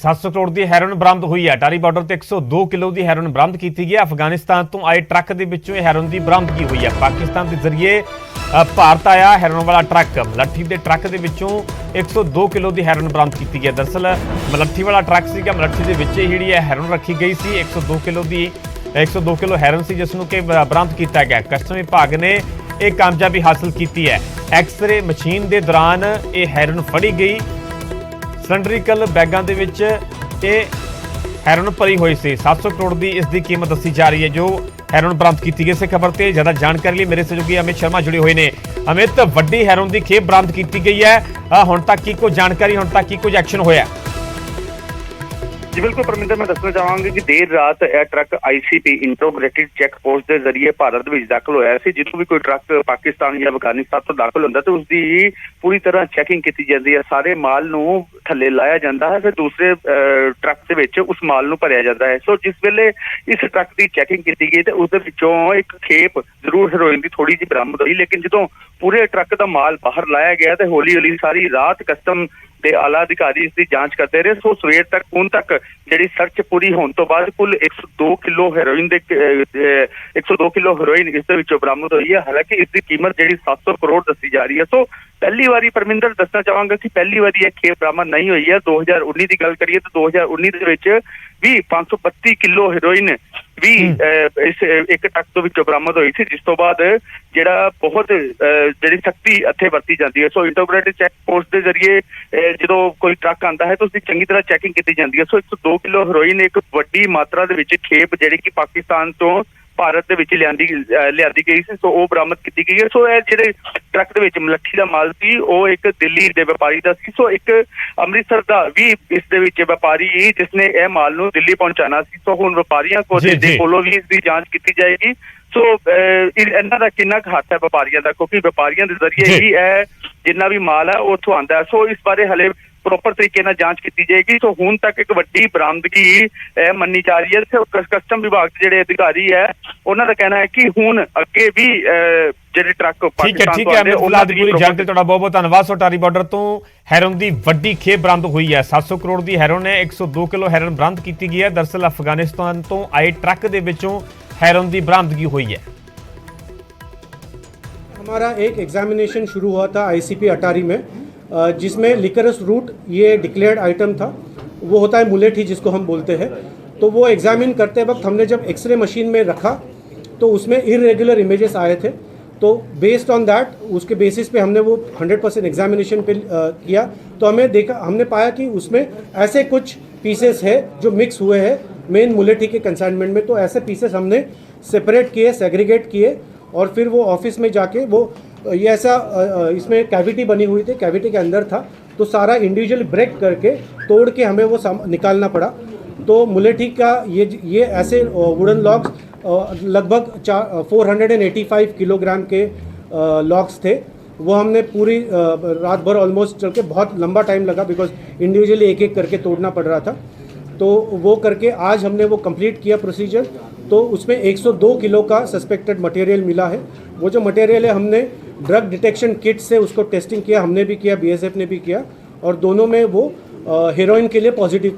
700 ਕਰੋੜ ਦੀ heroin ਬਰਾਮਦ ਹੋਈ ਹੈ। ਅਟਾਰੀ ਬਾਰਡਰ ਤੇ 102 ਕਿਲੋ ਦੀ ਹੈਰੋਇਨ ਬਰਾਮਦ ਕੀਤੀ ਗਈ ਹੈ। ਅਫਗਾਨਿਸਤਾਨ ਤੋਂ ਆਏ ਟਰੱਕ ਦੇ ਵਿੱਚੋਂ ਇਹ ਹੈਰੋਇਨ ਦੀ ਬਰਾਮਦਗੀ ਹੋਈ ਹੈ। ਪਾਕਿਸਤਾਨ ਦੇ ਜ਼ਰੀਏ ਭਾਰਤ ਆਇਆ ਹੈਰੋਇਨ ਵਾਲਾ ਟਰੱਕ। ਮਲੱਠੀ ਦੇ ਟਰੱਕ ਦੇ ਵਿੱਚੋਂ 102 ਕਿਲੋ ਦੀ ਹੈਰੋਇਨ ਬਰਾਮਦ ਕੀਤੀ ਗਈ ਹੈ। ਦਰਅਸਲ ਮਲੱਠੀ ਵਾਲਾ ਟਰੱਕ ਸੀਗਾ, ਮਲੱਠੀ ਦੇ ਵਿੱਚ ਜਿਹੜੀ ਹੈ ਹੈਰੋਇਨ ਰੱਖੀ ਗਈ ਸੀ। 102 ਕਿਲੋ ਹੈਰੋਇਨ ਸੀ, ਜਿਸ ਨੂੰ ਕਿ ਬਰਾਮਦ ਕੀਤਾ ਗਿਆ। ਕਸਟਮ ਵਿਭਾਗ ਨੇ ਇਹ ਕਾਮਯਾਬੀ ਹਾਸਲ ਕੀਤੀ ਹੈ। ਐਕਸ-ਰੇ ਮਸ਼ੀਨ ਦੇ ਦੌਰਾਨ ਇਹ ਹੈਰੋਇਨ ਫੜੀ ਗਈ। ਸਿਲੰਡਰੀਕਲ बैगों ਦੇ ਵਿੱਚ ਇਹ ਹੈਰੋਇਨ ਭਰੀ ਹੋਈ ਸੀ। 700 ਕਰੋੜ ਦੀ ਇਸ ਦੀ ਕੀਮਤ ਦੱਸੀ ਜਾ ਰਹੀ ਹੈ ਜੋ ਹੈਰੋਇਨ ਬਰਾਮਦ ਕੀਤੀ ਗਈ। ਇਸੇ ਖਬਰ ਤੇ ਜ਼ਿਆਦਾ ਜਾਣਕਾਰੀ ਲਈ ਮੇਰੇ ਸਹਿਯੋਗੀ ਅਮਿਤ ਸ਼ਰਮਾ जुड़े हुए ਨੇ। ਅਮਿਤ, ਵੱਡੀ ਹੈਰੋਇਨ ਦੀ ਖੇਪ ਬਰਾਮਦ ਕੀਤੀ ਗਈ ਹੈ। ਹੁਣ ਤੱਕ ਕੀ ਕੋਈ ਜਾਣਕਾਰੀ, ਹੁਣ ਤੱਕ ਕੀ ਕੁਝ ਐਕਸ਼ਨ ਹੋਇਆ? जी बिल्कुल परमिंदर, मैं दसना चाहांगा कि देर रात यह ट्रक ICP इंट्रोग्रेटेड चैक पोस्ट के जरिए भारत में दाखिल होया सी। जो भी कोई ट्रक पाकिस्तान या अफगानिस्तान तो दाखिल होंदा तो उसकी पूरी तरह चैकिंग की जाती है। सारे माल नूं थल्ले लाया जाता है, फिर दूसरे ट्रक दे विच उस माल नूं भरिया जाता है। सो जिस वेले इस ट्रक की चैकिंग की गई तो उस विचों एक खेप जरूर हेरोइन की थोड़ी जी बरामद हुई, लेकिन जो पूरे ट्रक का माल बाहर लाया गया तो हौली हौली सारी रात कस्टम ਦੇ ਆਲਾ ਅਧਿਕਾਰੀ ਇਸ ਦੀ ਜਾਂਚ ਕਰਦੇ ਰਹੇ। ਸੋ ਸਵੇਰ ਤੱਕ ਹੁਣ ਤੱਕ ਜਿਹੜੀ ਸਰਚ ਪੂਰੀ ਹੋਣ ਤੋਂ ਬਾਅਦ ਕੁੱਲ 102 ਕਿਲੋ ਹੈਰੋਇਨ ਇਸ ਦੇ ਵਿੱਚੋਂ ਬਰਾਮਦ ਹੋਈ ਹੈ। ਹਾਲਾਂਕਿ ਇਸ ਦੀ ਕੀਮਤ ਜਿਹੜੀ 700 ਕਰੋੜ ਦੱਸੀ ਜਾ ਰਹੀ ਹੈ। ਸੋ ਪਹਿਲੀ ਵਾਰੀ ਪਰਮਿੰਦਰ ਦੱਸਣਾ ਚਾਹਾਂਗਾ ਕਿ ਪਹਿਲੀ ਵਾਰੀ ਇਹ ਖੇਪ ਬਰਾਮਦ ਨਹੀਂ ਹੋਈ ਹੈ। 2019 ਦੀ ਗੱਲ ਕਰੀਏ ਤਾਂ 2019 ਦੇ ਵਿੱਚ ਵੀ 532 ਕਿਲੋ ਹੈਰੋਇਨ ਵੀ ਇਸ ਇੱਕ ਟਰੱਕ ਤੋਂ ਵਿੱਚੋਂ ਬਰਾਮਦ ਹੋਈ ਸੀ, ਜਿਸ ਤੋਂ ਬਾਅਦ ਜਿਹੜਾ ਬਹੁਤ ਜਿਹੜੀ ਸਖਤੀ ਇੱਥੇ ਵਰਤੀ ਜਾਂਦੀ ਹੈ। ਸੋ ਇੰਟਰੋਗੇਟਿਡ ਚੈੱਕ ਪੋਸਟ ਦੇ ਜ਼ਰੀਏ ਜਦੋਂ ਕੋਈ ਟਰੱਕ ਆਉਂਦਾ ਹੈ ਤਾਂ ਉਸਦੀ ਚੰਗੀ ਤਰ੍ਹਾਂ ਚੈਕਿੰਗ ਕੀਤੀ ਜਾਂਦੀ ਹੈ। ਸੋ 102 ਕਿਲੋ ਹੈਰੋਇਨ ਇੱਕ ਵੱਡੀ ਮਾਤਰਾ ਦੇ ਵਿੱਚ ਖੇਪ ਜਿਹੜੀ ਕਿ ਪਾਕਿਸਤਾਨ ਤੋਂ ਭਾਰਤ ਦੇ ਵਿੱਚ ਲਿਆਂਦੀ ਗਈ ਸੀ, ਸੋ ਉਹ ਬਰਾਮਦ ਕੀਤੀ ਗਈ ਹੈ। ਸੋ ਇਹ ਜਿਹੜੇ ਟਰੱਕ ਦੇ ਵਿੱਚ ਮਲੱਠੀ ਦਾ ਮਾਲ ਸੀ ਉਹ ਇੱਕ ਦਿੱਲੀ ਦੇ ਵਪਾਰੀ ਦਾ ਸੀ। ਸੋ ਇੱਕ ਅੰਮ੍ਰਿਤਸਰ ਦਾ ਵੀ ਇਸ ਦੇ ਵਿੱਚ ਵਪਾਰੀ ਜਿਸਨੇ ਇਹ ਮਾਲ ਨੂੰ ਦਿੱਲੀ ਪਹੁੰਚਾਉਣਾ ਸੀ। ਸੋ ਹੁਣ ਵਪਾਰੀਆਂ ਕੋਲੋਂ ਵੀ ਇਸ ਦੀ ਜਾਂਚ ਕੀਤੀ ਜਾਏਗੀ। ਸੋ ਇਹਨਾਂ ਦਾ ਕਿੰਨਾ ਕੁ ਹੱਥ ਹੈ ਵਪਾਰੀਆਂ ਦਾ, ਕਿਉਂਕਿ ਵਪਾਰੀਆਂ ਦੇ ਜ਼ਰੀਏ ਹੀ ਇਹ ਜਿੰਨਾ ਵੀ ਮਾਲ ਹੈ ਉਹ ਉੱਥੋਂ ਆਉਂਦਾ ਹੈ। ਸੋ ਇਸ ਬਾਰੇ ਹਲੇ ਪ੍ਰੋਪਰ ਤਰੀਕੇ ਨਾਲ ਜਾਂਚ ਕੀਤੀ ਜਾਏਗੀ। ਸੋ ਹੁਣ ਤੱਕ ਇੱਕ ਵੱਡੀ ਬਰਾਮਦਗੀ ਮੰਨੀ ਜਾ ਰਹੀ ਹੈ। ਕਸਟਮ ਵਿਭਾਗ ਦੇ ਜਿਹੜੇ ਅਧਿਕਾਰੀ ਹੈ ਉਹਨਾਂ ਦਾ ਕਹਿਣਾ ਹੈ ਕਿ ਹੁਣ ਅੱਗੇ ਵੀ ਜਿਹੜੇ ਟਰੱਕ ਪਾਕਿਸਤਾਨ ਤੋਂ ਆਉਂਦੇ ਉਹਨਾਂ ਦੀ ਪੂਰੀ ਜਾਣਕਾਰੀ ਤੁਹਾਡਾ ਬਹੁਤ ਬਹੁਤ ਧੰਨਵਾਦ। ਸੋ ਅਟਾਰੀ ਬਾਰਡਰ ਤੋਂ ਹੈਰੋਇਨ ਦੀ ਵੱਡੀ ਖੇਪ ਬਰਾਮਦ ਹੋਈ ਹੈ। 700 ਕਰੋੜ ਦੀ ਹੈਰੋਇਨ ਹੈ। 102 ਕਿਲੋ ਹੈਰੋਇਨ ਬਰਾਮਦ ਕੀਤੀ ਗਈ ਹੈ। ਦਰਅਸਲ ਅਫਗਾਨਿਸਤਾਨ ਤੋਂ ਆਏ ਟਰੱਕ ਦੇ ਵਿੱਚੋਂ ਹੈਰੋਇਨ ਦੀ ਬਰਾਮਦਗੀ हुई है। हमारा एक एग्जामिनेशन शुरू हुआ था ICP अटारी में, जिसमें लिकरस रूट ये डिक्लेयर्ड आइटम था। वो होता है मुलेठी जिसको हम बोलते हैं। तो वो एग्जामिन करते वक्त हमने जब एक्सरे मशीन में रखा तो उसमें इरेगुलर इमेजेस आए थे। तो बेस्ड ऑन दैट उसके बेसिस पे हमने वो 100% एग्जामिनेशन पे किया तो हमने पाया कि उसमें ऐसे कुछ पीसेस है जो मिक्स हुए हैं मेन मुलेठी के कंसाइनमेंट में। तो ऐसे पीसेस हमने सेपरेट किए, सेग्रीगेट किए और फिर वो ऑफिस में जाके वो ये ऐसा इसमें कैविटी बनी हुई थी, कैविटी के अंदर था तो सारा इंडिविजुअल ब्रेक करके तोड़ के हमें वो निकालना पड़ा। तो मुलेठी का ये ऐसे वुडन लॉग्स लगभग 485 किलोग्राम के लॉग्स थे। वो हमने पूरी रात भर ऑलमोस्ट चल के बहुत लंबा टाइम लगा बिकॉज इंडिविजुअली एक एक करके तोड़ना पड़ रहा था। तो वो करके आज हमने वो कंप्लीट किया प्रोसीजर। तो उसमें 102 किलो का सस्पेक्टेड मटेरियल मिला है। वो जो मटेरियल है हमने ड्रग डिटेक्शन किट से उसको टेस्टिंग किया, हमने भी किया, BSF ने भी किया और दोनों में वो हेरोइन के लिए पॉजिटिव